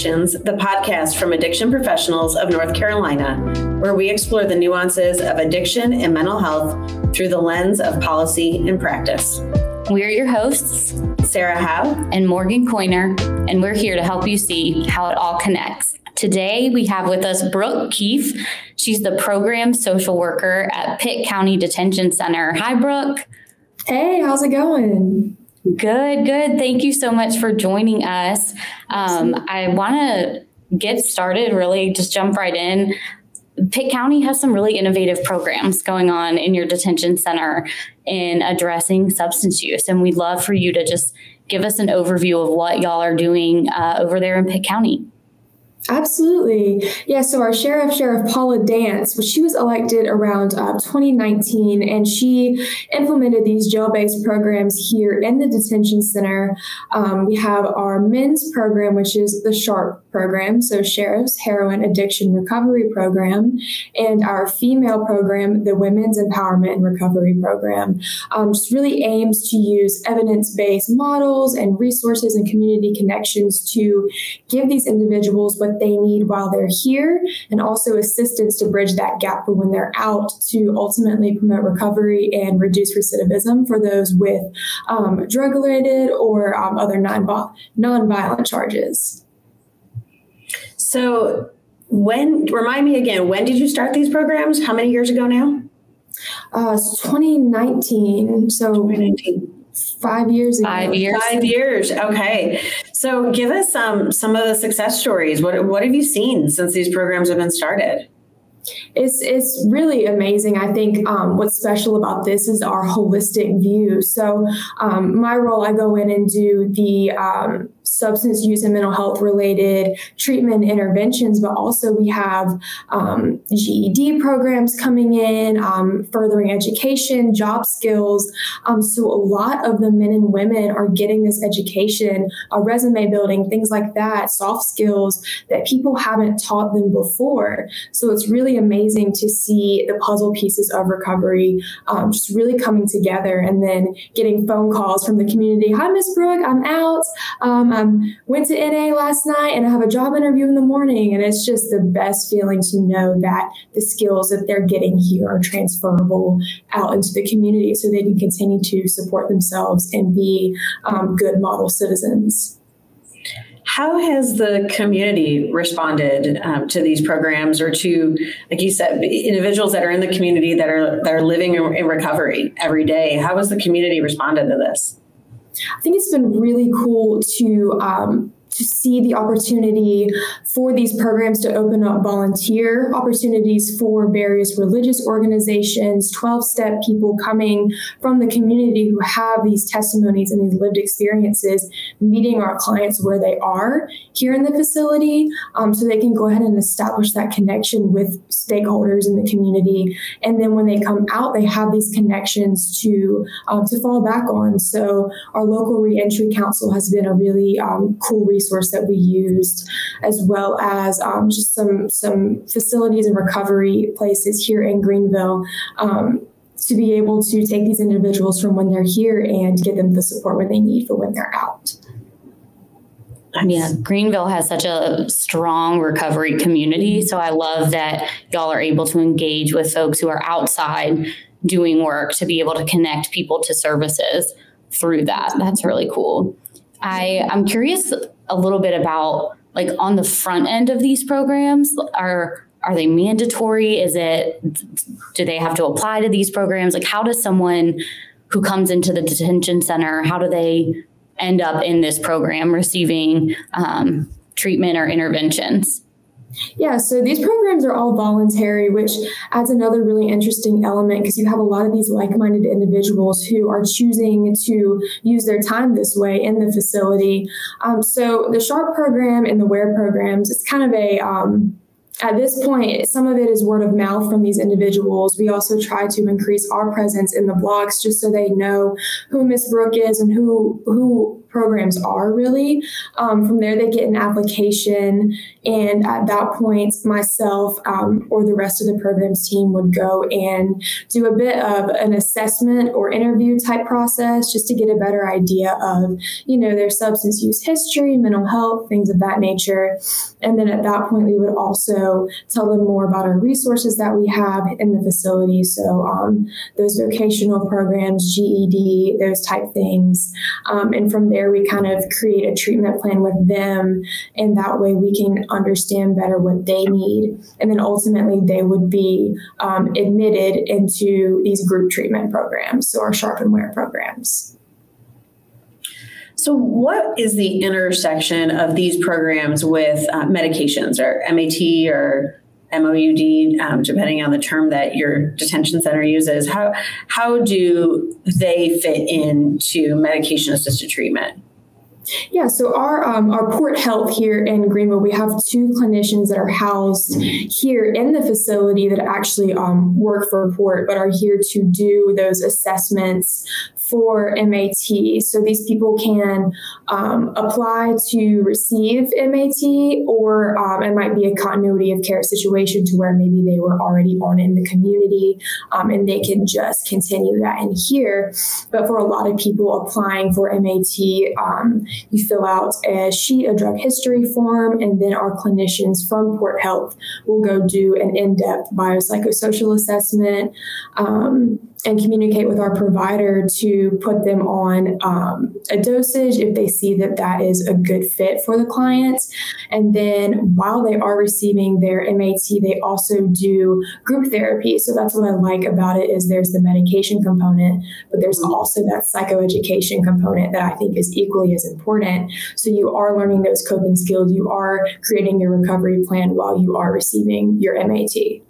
Connections, the podcast from addiction professionals of North Carolina, where we explore the nuances of addiction and mental health through the lens of policy and practice. We're your hosts, Sarah Howe and Morgan Coiner, and we're here to help you see how it all connects. Today, we have with us Brooke Keefe. She's the program social worker at Pitt County Detention Center. Hi, Brooke. Hey, how's it going? Good. Thank you so much for joining us. I want to get started, really just jump right in. Pitt County has some really innovative programs going on in your detention center in addressing substance use. And we'd love for you to just give us an overview of what y'all are doing over there in Pitt County. Absolutely. Yeah, so our Sheriff Paula Dance, she was elected around 2019, and she implemented these jail-based programs here in the detention center. We have our men's program, which is the SHARP program, so Sheriff's Heroin Addiction Recovery Program, and our female program, the Women's Empowerment and Recovery Program. Just really aims to use evidence-based models and resources and community connections to give these individuals what they need while they're here, and also assistance to bridge that gap for when they're out to ultimately promote recovery and reduce recidivism for those with drug-related or other non-violent charges. So remind me again, when did you start these programs? How many years ago now? 2019. So 2019. 5 years ago. 5 years. 5 years. Okay. So give us some of the success stories. What have you seen since these programs have been started? It's really amazing. I think what's special about this is our holistic view. So my role, I go in and do the substance use and mental health related treatment interventions, but also we have GED programs coming in, furthering education, job skills. So a lot of the men and women are getting this education, resume building, things like that, soft skills that people haven't taught them before. So it's really amazing to see the puzzle pieces of recovery just really coming together, and then getting phone calls from the community. Hi, Miss Brooke, I'm out. Went to NA last night and I have a job interview in the morning. And it's just the best feeling to know that the skills that they're getting here are transferable out into the community so they can continue to support themselves and be good model citizens. How has the community responded to these programs, or to, like you said, individuals that are in the community that are living in recovery every day? How has the community responded to this? I think it's been really cool to see the opportunity for these programs to open up volunteer opportunities for various religious organizations, 12-step people coming from the community who have these testimonies and these lived experiences, meeting our clients where they are here in the facility, so they can go ahead and establish that connection with stakeholders in the community. And then when they come out, they have these connections to fall back on. So our local reentry council has been a really cool resource that we used, as well as just some facilities and recovery places here in Greenville to be able to take these individuals from when they're here and get them the support when they need for when they're out. Yeah, Greenville has such a strong recovery community. So I love that y'all are able to engage with folks who are outside doing work to be able to connect people to services through that. That's really cool. I'm curious a little bit about, like, on the front end of these programs, are they mandatory? Do they have to apply to these programs? Like, how does someone who comes into the detention center, how do they end up in this program receiving treatment or interventions? Yeah, so these programs are all voluntary, which adds another really interesting element, because you have a lot of these like-minded individuals who are choosing to use their time this way in the facility. So the SHARP program and the WARE programs, it's kind of a at this point, some of it is word of mouth from these individuals. We also try to increase our presence in the blogs just so they know who Miss Brooke is and who programs are really. From there, they get an application, and at that point, myself or the rest of the programs team would go and do a bit of an assessment or interview type process just to get a better idea of, their substance use history, mental health, things of that nature. And then at that point, we would also tell them more about our resources that we have in the facility. So those vocational programs, GED, those type things. And from there, we kind of create a treatment plan with them. And that way we can understand better what they need. And then ultimately they would be admitted into these group treatment programs, so our Sharp and Wear programs. So what is the intersection of these programs with medications, or MAT or MOUD, depending on the term that your detention center uses? How do they fit into medication-assisted treatment? Yeah, so our Port Health here in Greenville, we have 2 clinicians that are housed here in the facility that actually work for Port, but are here to do those assessments for MAT. So these people can apply to receive MAT, or it might be a continuity of care situation to where maybe they were already on in the community and they can just continue that in here. But for a lot of people applying for MAT, you fill out a sheet, a drug history form, and then our clinicians from Port Health will go do an in-depth biopsychosocial assessment and communicate with our provider to put them on a dosage if they see that that is a good fit for the client. And then while they are receiving their MAT, they also do group therapy. So that's what I like about it, is there's the medication component, but there's also that psychoeducation component that I think is equally as important. So you are learning those coping skills. You are creating your recovery plan while you are receiving your MAT.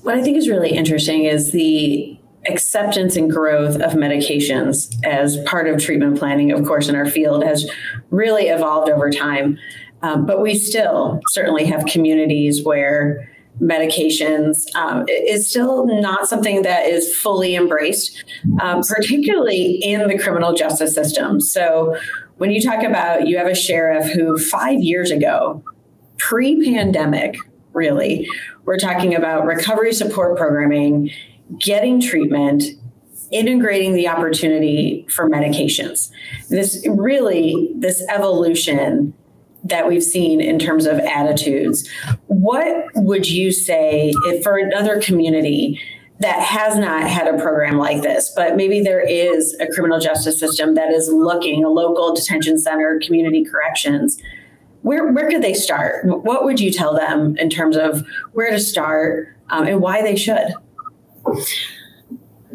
What I think is really interesting is the acceptance and growth of medications as part of treatment planning, of course, in our field has really evolved over time. But we still certainly have communities where medications is still not something that is fully embraced, particularly in the criminal justice system. So when you talk about, you have a sheriff who 5 years ago, pre-pandemic, really, we're talking about recovery support programming, getting treatment, integrating the opportunity for medications. This evolution that we've seen in terms of attitudes. What would you say if for another community that has not had a program like this, but maybe there is a criminal justice system that is looking, a local detention center, community corrections, where could they start? What would you tell them in terms of where to start and why they should?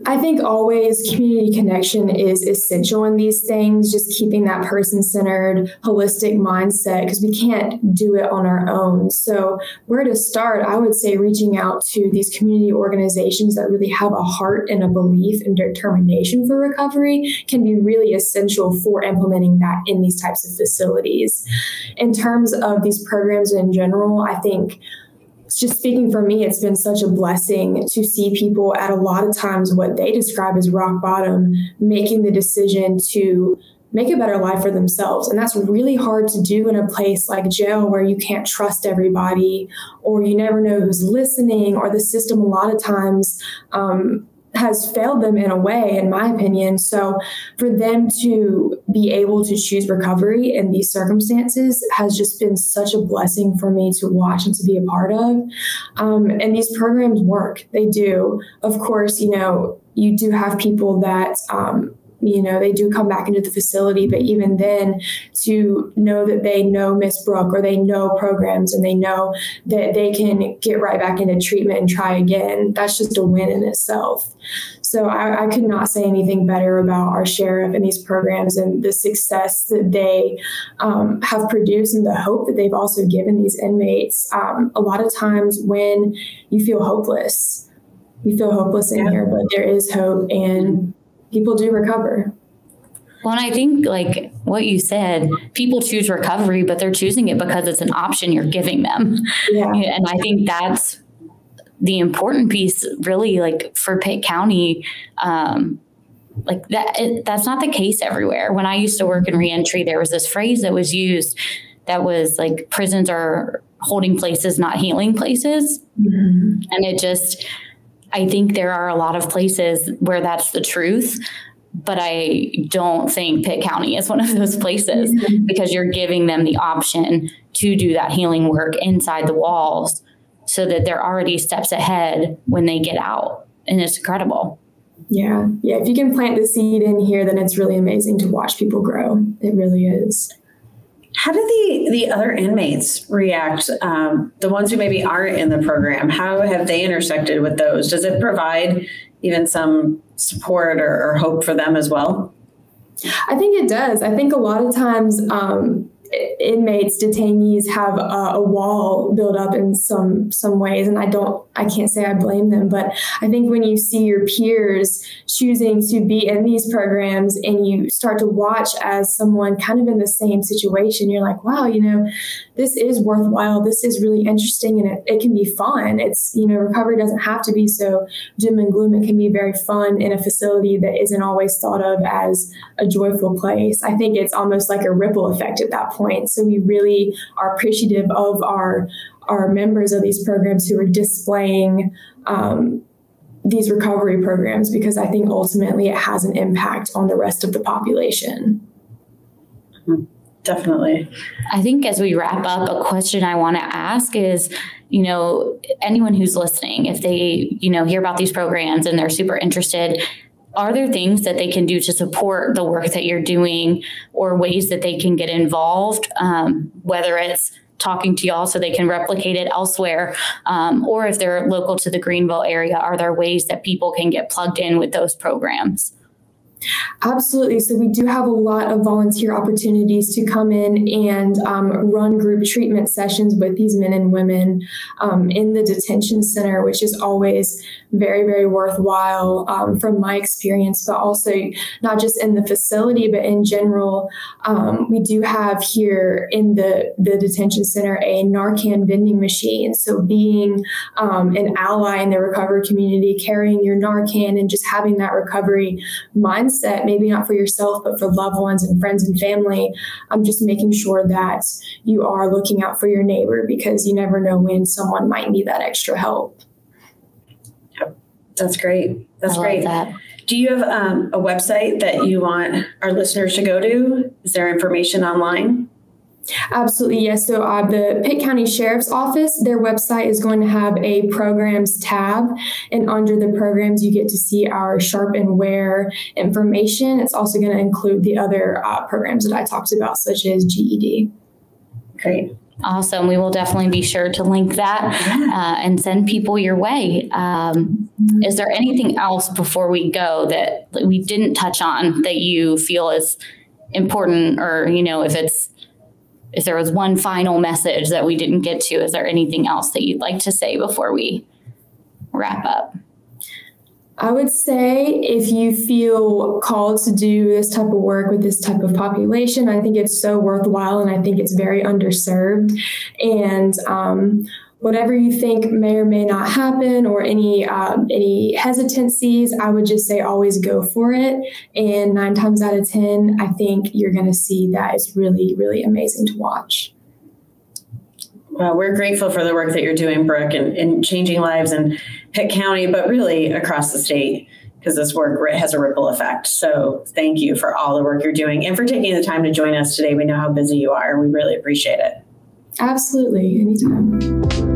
I think always community connection is essential in these things, just keeping that person-centered, holistic mindset, because we can't do it on our own. So where to start, I would say reaching out to these community organizations that really have a heart and a belief and determination for recovery can be really essential for implementing that in these types of facilities. In terms of these programs in general, I think just speaking for me, it's been such a blessing to see people at a lot of times what they describe as rock bottom, making the decision to make a better life for themselves. And that's really hard to do in a place like jail where you can't trust everybody, or you never know who's listening, or the system a lot of times has failed them in a way, in my opinion. So for them to be able to choose recovery in these circumstances has just been such a blessing for me to watch and to be a part of. And these programs work. They do. Of course, you do have people that, they do come back into the facility, but even then, to know that they know Miss Brooke, or they know programs, and they know that they can get right back into treatment and try again, that's just a win in itself. So I could not say anything better about our sheriff and these programs and the success that they have produced, and the hope that they've also given these inmates. A lot of times when you feel hopeless in here, but there is hope, and people do recover. Well, and I think like what you said, people choose recovery, but they're choosing it because it's an option you're giving them. Yeah. And I think that's the important piece, really, like for Pitt County. like that's not the case everywhere. When I used to work in reentry, there was this phrase that was used that was like, prisons are holding places, not healing places. Mm-hmm. And I think there are a lot of places where that's the truth, but I don't think Pitt County is one of those places, mm-hmm. because you're giving them the option to do that healing work inside the walls so that they're already steps ahead when they get out. And it's incredible. Yeah. Yeah. If you can plant the seed in here, then it's really amazing to watch people grow. It really is. How do the other inmates react? The ones who maybe aren't in the program, how have they intersected with those? Does it provide even some support or hope for them as well? I think it does. I think a lot of times inmates, detainees have a wall built up in some ways, and I can't say I blame them, but I think when you see your peers choosing to be in these programs and you start to watch as someone kind of in the same situation, you're like, wow, this is worthwhile. This is really interesting, and it can be fun. It's, recovery doesn't have to be so doom and gloom. It can be very fun in a facility that isn't always thought of as a joyful place. I think it's almost like a ripple effect at that point. So we really are appreciative of our members of these programs who are displaying these recovery programs, because I think ultimately it has an impact on the rest of the population. Definitely. I think as we wrap up, a question I want to ask is, anyone who's listening, if they, hear about these programs and they're super interested, are there things that they can do to support the work that you're doing, or ways that they can get involved, whether it's talking to y'all so they can replicate it elsewhere, or if they're local to the Greenville area, are there ways that people can get plugged in with those programs? Absolutely. So we do have a lot of volunteer opportunities to come in and run group treatment sessions with these men and women in the detention center, which is always very, very worthwhile from my experience, but also not just in the facility, but in general. We do have here in the detention center a Narcan vending machine. So being an ally in the recovery community, carrying your Narcan and just having that recovery mindset, maybe not for yourself, but for loved ones and friends and family. I'm just making sure that you are looking out for your neighbor, because you never know when someone might need that extra help. Yep. That's great. That's great. That. Do you have a website that you want our listeners to go to? Is there information online? Absolutely, yes. So the Pitt County Sheriff's Office, their website is going to have a programs tab, and under the programs, you get to see our Sharp and Wear information. It's also going to include the other programs that I talked about, such as GED. Great. Awesome. We will definitely be sure to link that and send people your way. Is there anything else before we go that we didn't touch on that you feel is important, or, if there was one final message that we didn't get to, is there anything else that you'd like to say before we wrap up? I would say if you feel called to do this type of work with this type of population, I think it's so worthwhile, and I think it's very underserved. And whatever you think may or may not happen, or any hesitancies, I would just say always go for it. And 9 times out of 10, I think you're going to see that it's really, really amazing to watch. Well, we're grateful for the work that you're doing, Brooke, and changing lives in Pitt County, but really across the state, because this work has a ripple effect. So thank you for all the work you're doing and for taking the time to join us today. We know how busy you are, and we really appreciate it. Absolutely. Anytime.